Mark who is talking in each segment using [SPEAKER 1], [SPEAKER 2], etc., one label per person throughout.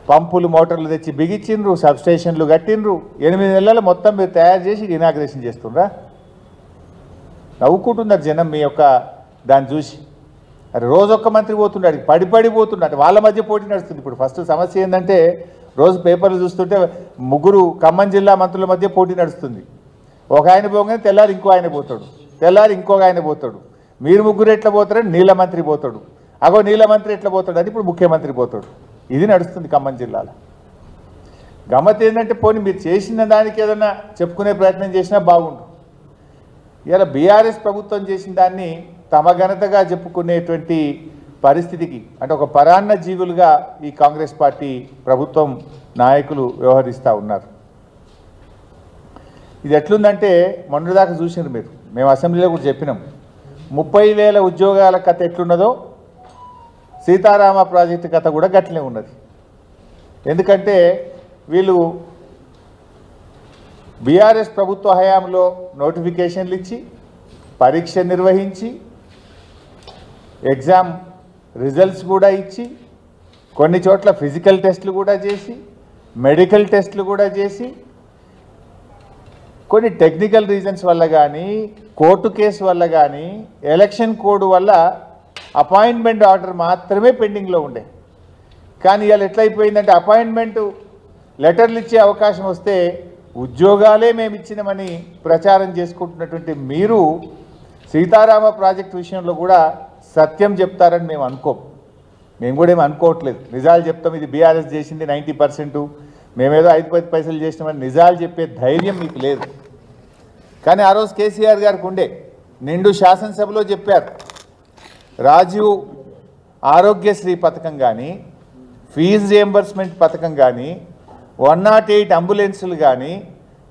[SPEAKER 1] పంపులు మోటార్లు తెచ్చి బిగించిండ్రు, సబ్స్టేషన్లు కట్టిండ్రు. 8 నెలలు మొత్తం మీరు తయారు చేసి ఇనాగ్రేషన్ చేస్తుండ్రా? నవ్వుకుంటున్నారు జనం మీ యొక్క దాన్ని చూసి. అరే రోజొక్క మంత్రి పోతున్నాడు, పడిపోతున్నాడు, వాళ్ళ మధ్య పోటీ నడుస్తుంది. ఇప్పుడు ఫస్ట్ సమస్య ఏంటంటే రోజు పేపర్లు చూస్తుంటే 3 ఖమ్మం జిల్లా మంత్రుల మధ్య పోటీ నడుస్తుంది. ఒక ఆయన పోగానే తెల్లారి ఇంకో ఆయన పోతాడు, తెల్లారి ఇంకొక ఆయన పోతాడు. మీరు 3 ఎట్లా పోతారని నీళ్ళ మంత్రి పోతాడు, అగో నీళ్ళ మంత్రి ఎట్లా పోతాడు అని ఇప్పుడు ముఖ్యమంత్రి పోతాడు. ఇది నడుస్తుంది ఖమ్మం జిల్లాలో. గమ్మత్ ఏంటంటే పోనీ మీరు చేసిన దానికి ఏదన్నా చెప్పుకునే ప్రయత్నం చేసినా బాగుండు. ఇలా బీఆర్ఎస్ ప్రభుత్వం చేసిన దాన్ని తమ ఘనతగా చెప్పుకునేటువంటి పరిస్థితికి, అంటే ఒక పరాన్న జీవులుగా ఈ కాంగ్రెస్ పార్టీ ప్రభుత్వం నాయకులు వ్యవహరిస్తూ ఉన్నారు. ఇది ఎట్లుందంటే మొన్నటిదాకా చూసినారు మీరు, మేము అసెంబ్లీలో కూడా చెప్పినాం. 30,000 ఉద్యోగాల కథ ఎట్లున్నదో సీతారామ ప్రాజెక్టు కథ కూడా గట్లనే ఉన్నది. ఎందుకంటే వీళ్ళు బీఆర్ఎస్ ప్రభుత్వ హయాంలో నోటిఫికేషన్లు ఇచ్చి, పరీక్ష నిర్వహించి, ఎగ్జామ్ రిజల్ట్స్ కూడా ఇచ్చి, కొన్ని చోట్ల ఫిజికల్ టెస్టులు కూడా చేసి, మెడికల్ టెస్టులు కూడా చేసి, కొన్ని టెక్నికల్ రీజన్స్ వల్ల కానీ, కోర్టు కేసు వల్ల కానీ, ఎలక్షన్ కోడ్ వల్ల అపాయింట్మెంట్ ఆర్డర్ మాత్రమే పెండింగ్లో ఉండే. కానీ ఇవాళ ఎట్లయిపోయిందంటే అపాయింట్మెంటు లెటర్లు ఇచ్చే అవకాశం వస్తే ఉద్యోగాలే మేము ఇచ్చినామని ప్రచారం చేసుకుంటున్నటువంటి మీరు సీతారామ ప్రాజెక్టు విషయంలో కూడా సత్యం చెప్తారని మేము అనుకోం. మేము కూడా ఏమి అనుకోవట్లేదు, నిజాలు చెప్తాం. ఇది బీఆర్ఎస్ చేసింది 90%, మేమేదో 5-10 పైసలు చేసినామని నిజాలు చెప్పే ధైర్యం మీకు లేదు. కానీ ఆ రోజు కేసీఆర్ గారికి ఉండే, నిండు శాసనసభలో చెప్పారు. రాజీవ్ ఆరోగ్యశ్రీ పథకం కానీ, ఫీజు రియంబర్స్మెంట్ పథకం కానీ, 108 అంబులెన్సులు కానీ,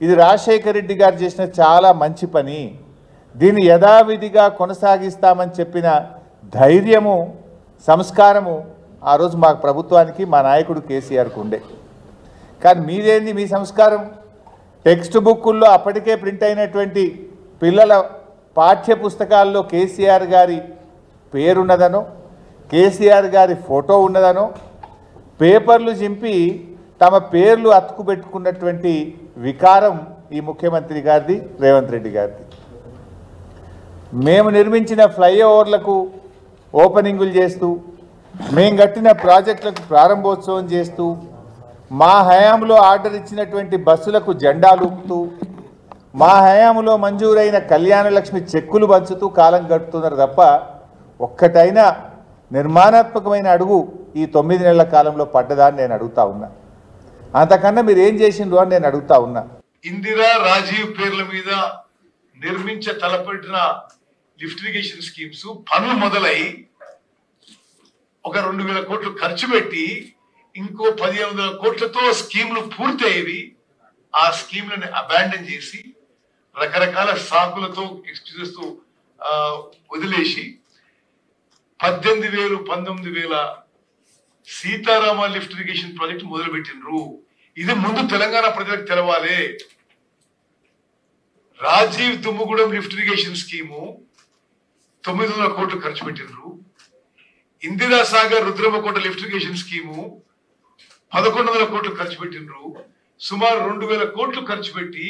[SPEAKER 1] ఇది రాజశేఖర రెడ్డి గారు చేసిన చాలా మంచి పని, దీన్ని యథావిధిగా కొనసాగిస్తామని చెప్పిన ధైర్యము, సంస్కారము ఆ రోజు మా ప్రభుత్వానికి, మా నాయకుడు కేసీఆర్కు ఉండే. కానీ మీదేంది మీ సంస్కారం? టెక్స్ట్ బుక్కుల్లో అప్పటికే ప్రింట్ అయినటువంటి పిల్లల పాఠ్య పుస్తకాల్లో కేసీఆర్ గారి పేరున్నదనో, కేసీఆర్ గారి ఫోటో ఉన్నదనో పేపర్లు చింపి తమ పేర్లు అతుకు పెట్టుకున్నటువంటి వికారం ఈ ముఖ్యమంత్రి గారిది, రేవంత్ రెడ్డి గారిది. మేము నిర్మించిన ఫ్లైఓవర్లకు ఓపెనింగులు చేస్తూ, మేము కట్టిన ప్రాజెక్టులకు ప్రారంభోత్సవం చేస్తూ, మా హయాంలో ఆర్డర్ ఇచ్చినటువంటి బస్సులకు జెండాలు ఊపుతూ, మా హయాంలో మంజూరైన కళ్యాణ లక్ష్మి చెక్కులు పంచుతూ కాలం గడుపుతున్నారు తప్ప ఒక్కటైనా నిర్మాణాత్మకమైన అడుగు ఈ 9 నెలల కాలంలో పడ్డదా అని నేను అడుగుతా ఉన్నా. అంతకన్నా మీరు ఏం చేసిండ్రు అని నేను అడుగుతా ఉన్నా.
[SPEAKER 2] ఇందిరా, రాజీవ్ పేర్ల మీద నిర్మించ తలపెట్టిన లిఫ్ట్ ఇరిగేషన్ స్కీమ్స్ పనులు మొదలై ఒక 2,000 కోట్లు ఖర్చు పెట్టి ఇంకో 1,500 కోట్లతో స్కీములు పూర్తి అయ్యేవి. ఆ స్కీమ్లను అబాండన్ చేసి రకరకాల సాకులతో ఎక్స్క్యూజెస్ తో వదిలేసి 18,000, 19,000 సీతారామ లిఫ్ట్ ఇరిగేషన్ ప్రాజెక్ట్ మొదలు పెట్టినరు. ఇది ముందు తెలంగాణ ప్రజలకు తెలవాలి. Rajiv Dummugudem lift irrigation scheme 900 కోట్లు ఖర్చు పెట్టినరు. Indira Sagar Rudramakota lift irrigation scheme 1,100 కోట్లు ఖర్చు పెట్టినరు. సుమారు 2,000 కోట్లు ఖర్చు పెట్టి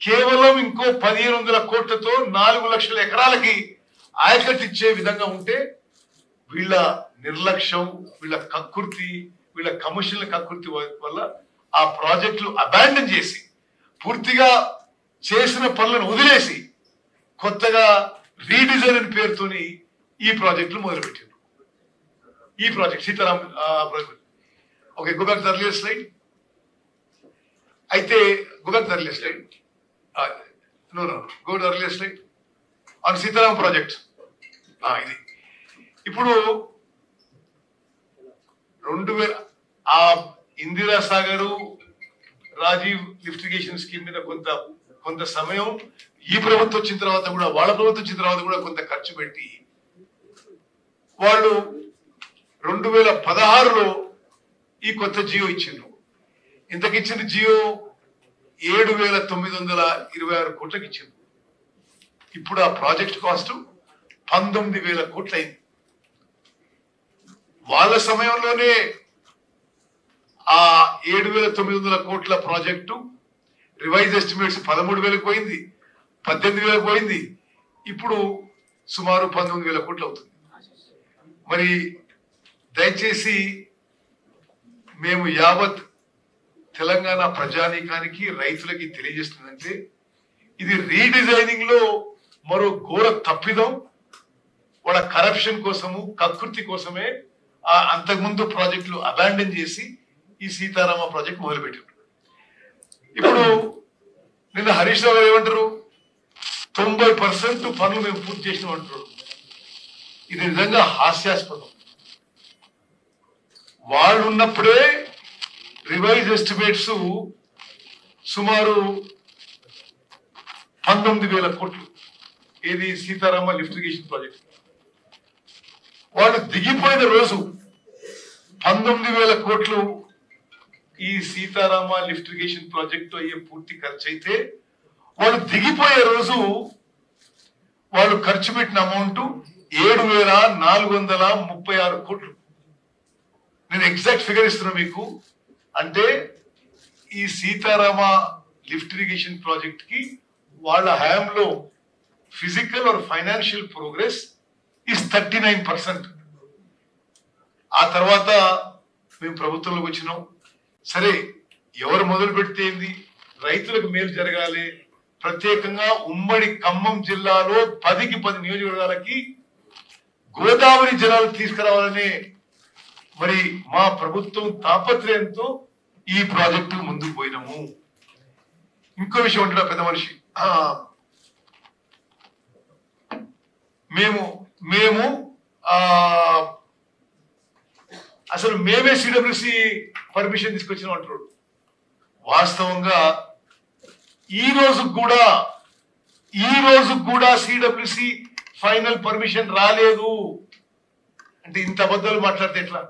[SPEAKER 2] కేవలం ఇంకో 1,500 కోట్లతో 4 లక్షల ఎకరాలకి ఆయకట్టు ఇచ్చే విధంగా ఉంటే వీళ్ళ నిర్లక్ష్యం, వీళ్ళ కక్కుర్తి, వీళ్ళ కమర్షియల్ కక్కుర్తి వల్ల ఆ ప్రాజెక్టులు అబాండన్ చేసి పూర్తిగా చేసిన పనులను వదిలేసి కొత్తగా రీడిజైన్ అని పేరుతోని ఈ ప్రాజెక్టులు మొదలుపెట్టారు. ఈ project Sitaram project. Okay, go back to the earlier slide. అయితే go back to the earlier slide. No go to the earlier slide on Sitaram project. ఇది ఇప్పుడు 2000 ఆ Indira Sagar, Rajiv lift irrigation scheme మీద కొంత సమయం ఈ ప్రభుత్వం వచ్చిన తర్వాత కూడా, వాళ్ళ ప్రభుత్వం వచ్చిన తర్వాత కూడా కొంత ఖర్చు పెట్టి వాళ్ళు 2016లో ఈ కొత్త జియో ఇచ్చిండ్రు. ఇంతకిచ్చిన జియో 7,926 కోట్లకి ఇచ్చిండ్రు. ఇప్పుడు ఆ ప్రాజెక్ట్ కాస్ట్ 19,000 కోట్లు అయింది. వాళ్ళ సమయంలోనే ఆ 7,900 కోట్ల ప్రాజెక్టు రివైజ్ ఎస్టిమేట్స్ 13,000 పోయింది, 18,000 పోయింది, ఇప్పుడు సుమారు 19,000 కోట్లు అవుతుంది. మరి దయచేసి మేము యావత్ తెలంగాణ ప్రజానీకానికి రైతులకి తెలియజేస్తుందంటే ఇది రీడిజైనింగ్ లో మరో ఘోర తప్పిదం. వాళ్ళ కరప్షన్ కోసము కకృతి కోసమే ఆ అంతకుముందు ప్రాజెక్టులు అబాండన్ చేసి ఈ సీతారామ ప్రాజెక్ట్ మొదలుపెట్టారు. ఇప్పుడు నిన్న హరీష్ రావు గారు ఏమంటారు, 90% పనులు మేము పూర్తి చేసినాం అంటారు. ఇది నిజంగా హాస్యాస్పదం. వాళ్ళు ఉన్నప్పుడే రివైజ్ ఎస్టిమేట్స్ సుమారు 19,000 కోట్లు ఇది సీతారామ లిఫ్ట్ ఇరిగేషన్ ప్రాజెక్ట్. వాళ్ళు దిగిపోయిన రోజు 19,000 కోట్లు ఈ సీతారామ లిఫ్ట్ ఇరిగేషన్ ప్రాజెక్టు అయ్యే పూర్తి ఖర్చు అయితే వాళ్ళు దిగిపోయే రోజు వాళ్ళు ఖర్చు పెట్టిన అమౌంట్ 7,436 కోట్లు. నేను ఎగ్జాక్ట్ ఫిగర్ ఇస్తున్నా మీకు. అంటే ఈ సీతారామ లిఫ్ట్ ఇరిగేషన్ ప్రాజెక్ట్ కి వాళ్ళ హయాంలో physical or financial progress is 39%. ఆ తర్వాత మేము ప్రభుత్వంలోకి వచ్చినాం. సరే, ఎవరు మొదలు పెడితే ఏంది, రైతులకు మేలు జరగాలి. ప్రత్యేకంగా ఉమ్మడి ఖమ్మం జిల్లాలో 10కి 10 నియోజకవర్గాలకి గోదావరి జలాలు తీసుకురావాలనే మరి మా ప్రభుత్వం తాపత్రయంతో ఈ ప్రాజెక్టు ముందుకు పోయినాము. ఇంకో విషయం అంటున్నా పెద్ద మనిషి, మేము అసలు మేమే సిడబ్ల్యూసి పర్మిషన్ తీసుకొచ్చినాం అంటున్నాడు. వాస్తవంగా ఈ రోజు కూడా సిడబ్ల్యూసి ఫైనల్ పర్మిషన్ రాలేదు. అంటే ఇంత అబద్ధాలు మాట్లాడితే ఎట్లా?